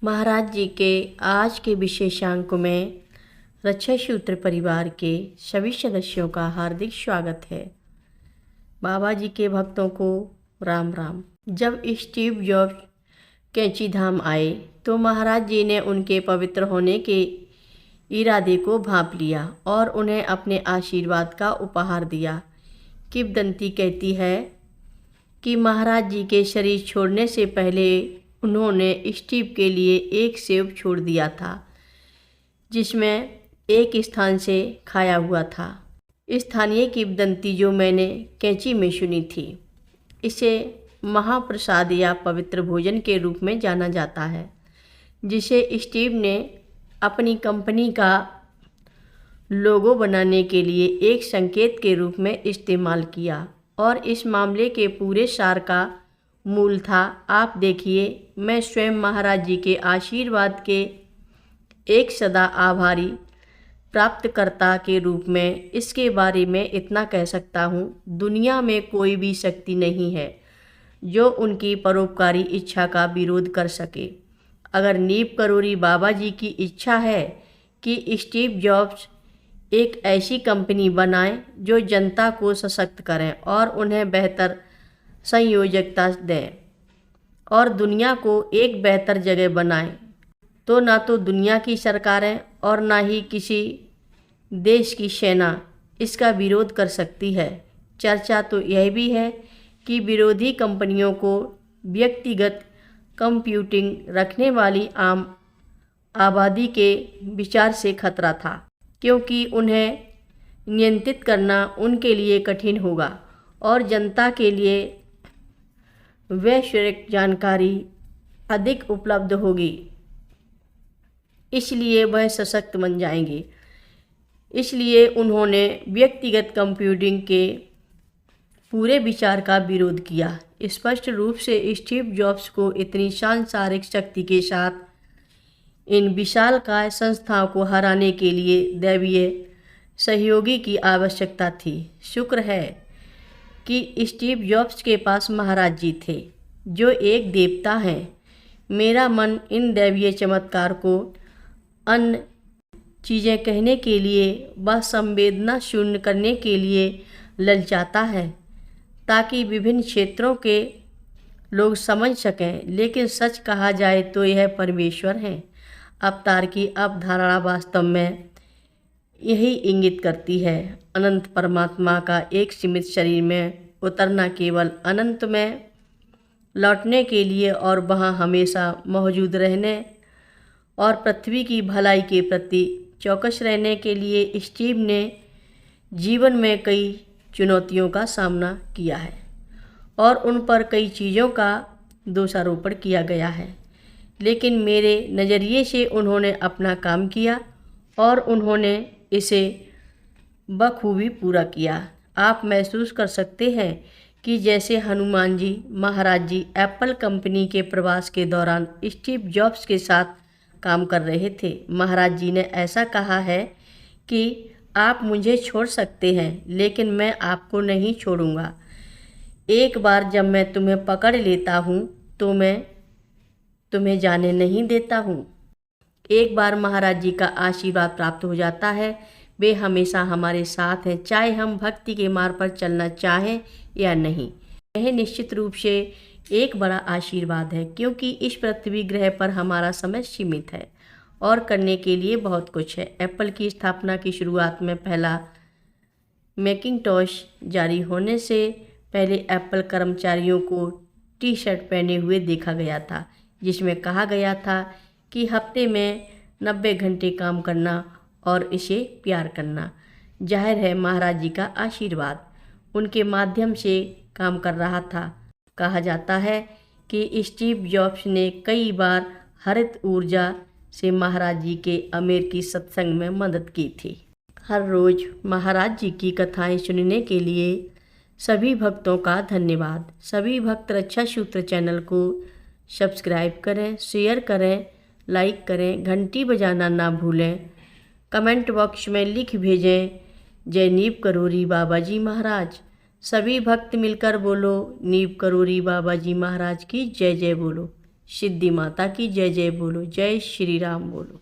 महाराज जी के आज के विशेषांक में रक्षा सूत्र परिवार के सभी सदस्यों का हार्दिक स्वागत है। बाबा जी के भक्तों को राम राम। जब स्टीव जॉब्स कैंची धाम आए तो महाराज जी ने उनके पवित्र होने के इरादे को भांप लिया और उन्हें अपने आशीर्वाद का उपहार दिया। किंवदंती कहती है कि महाराज जी के शरीर छोड़ने से पहले उन्होंने स्टीव के लिए एक सेब छोड़ दिया था जिसमें एक स्थान से खाया हुआ था। स्थानीय किंवदंती जो मैंने कैंची में सुनी थी, इसे महाप्रसाद या पवित्र भोजन के रूप में जाना जाता है, जिसे स्टीव ने अपनी कंपनी का लोगो बनाने के लिए एक संकेत के रूप में इस्तेमाल किया और इस मामले के पूरे सार का मूल था। आप देखिए, मैं स्वयं महाराज जी के आशीर्वाद के एक सदा आभारी प्राप्तकर्ता के रूप में इसके बारे में इतना कह सकता हूँ, दुनिया में कोई भी शक्ति नहीं है जो उनकी परोपकारी इच्छा का विरोध कर सके। अगर नीब करोरी बाबा जी की इच्छा है कि स्टीव जॉब्स एक ऐसी कंपनी बनाएं जो जनता को सशक्त करें और उन्हें बेहतर संयोजकता दें और दुनिया को एक बेहतर जगह बनाएं, तो ना तो दुनिया की सरकारें और ना ही किसी देश की सेना इसका विरोध कर सकती है। चर्चा तो यह भी है कि विरोधी कंपनियों को व्यक्तिगत कंप्यूटिंग रखने वाली आम आबादी के विचार से खतरा था, क्योंकि उन्हें नियंत्रित करना उनके लिए कठिन होगा और जनता के लिए वैश्विक जानकारी अधिक उपलब्ध होगी, इसलिए वह सशक्त बन जाएंगे। इसलिए उन्होंने व्यक्तिगत कंप्यूटिंग के पूरे विचार का विरोध किया। स्पष्ट रूप से स्टीव जॉब्स को इतनी सांसारिक शक्ति के साथ इन विशालकाय संस्थाओं को हराने के लिए दैवीय सहयोगी की आवश्यकता थी। शुक्र है कि स्टीव जॉब्स के पास महाराज जी थे, जो एक देवता हैं। मेरा मन इन दैवीय चमत्कार को अन्य चीज़ें कहने के लिए व संवेदना शून्य करने के लिए ललचाता है, ताकि विभिन्न क्षेत्रों के लोग समझ सकें। लेकिन सच कहा जाए तो यह परमेश्वर हैं। अवतार की अवधारणा वास्तव में यही इंगित करती है, अनंत परमात्मा का एक सीमित शरीर में उतरना केवल अनंत में लौटने के लिए और वहाँ हमेशा मौजूद रहने और पृथ्वी की भलाई के प्रति चौकस रहने के लिए। स्टीव ने जीवन में कई चुनौतियों का सामना किया है और उन पर कई चीज़ों का दोषारोपण किया गया है, लेकिन मेरे नज़रिए से उन्होंने अपना काम किया और उन्होंने इसे बखूबी पूरा किया। आप महसूस कर सकते हैं कि जैसे हनुमान जी महाराज जी एप्पल कंपनी के प्रवास के दौरान स्टीव जॉब्स के साथ काम कर रहे थे। महाराज जी ने ऐसा कहा है कि आप मुझे छोड़ सकते हैं, लेकिन मैं आपको नहीं छोड़ूंगा। एक बार जब मैं तुम्हें पकड़ लेता हूँ तो मैं तुम्हें जाने नहीं देता हूँ। एक बार महाराज जी का आशीर्वाद प्राप्त हो जाता है, वे हमेशा हमारे साथ हैं, चाहे हम भक्ति के मार्ग पर चलना चाहें या नहीं। यह निश्चित रूप से एक बड़ा आशीर्वाद है, क्योंकि इस पृथ्वी ग्रह पर हमारा समय सीमित है और करने के लिए बहुत कुछ है। एप्पल की स्थापना की शुरुआत में पहला मैकिंटॉश जारी होने से पहले एप्पल कर्मचारियों को टी शर्ट पहने हुए देखा गया था, जिसमें कहा गया था कि हफ्ते में 90 घंटे काम करना और इसे प्यार करना। जाहिर है महाराज जी का आशीर्वाद उनके माध्यम से काम कर रहा था। कहा जाता है कि स्टीव जॉब्स ने कई बार हरित ऊर्जा से महाराज जी के अमेरिकी सत्संग में मदद की थी। हर रोज़ महाराज जी की कथाएं सुनने के लिए सभी भक्तों का धन्यवाद। सभी भक्त रक्षा सूत्र चैनल को सब्सक्राइब करें, शेयर करें, लाइक करें, घंटी बजाना ना भूलें। कमेंट बॉक्स में लिख भेजें जय नीव करोरी बाबा जी महाराज। सभी भक्त मिलकर बोलो, नीव करोरी बाबा जी महाराज की जय जय बोलो। सिद्धि माता की जय जय बोलो। जय श्री राम बोलो।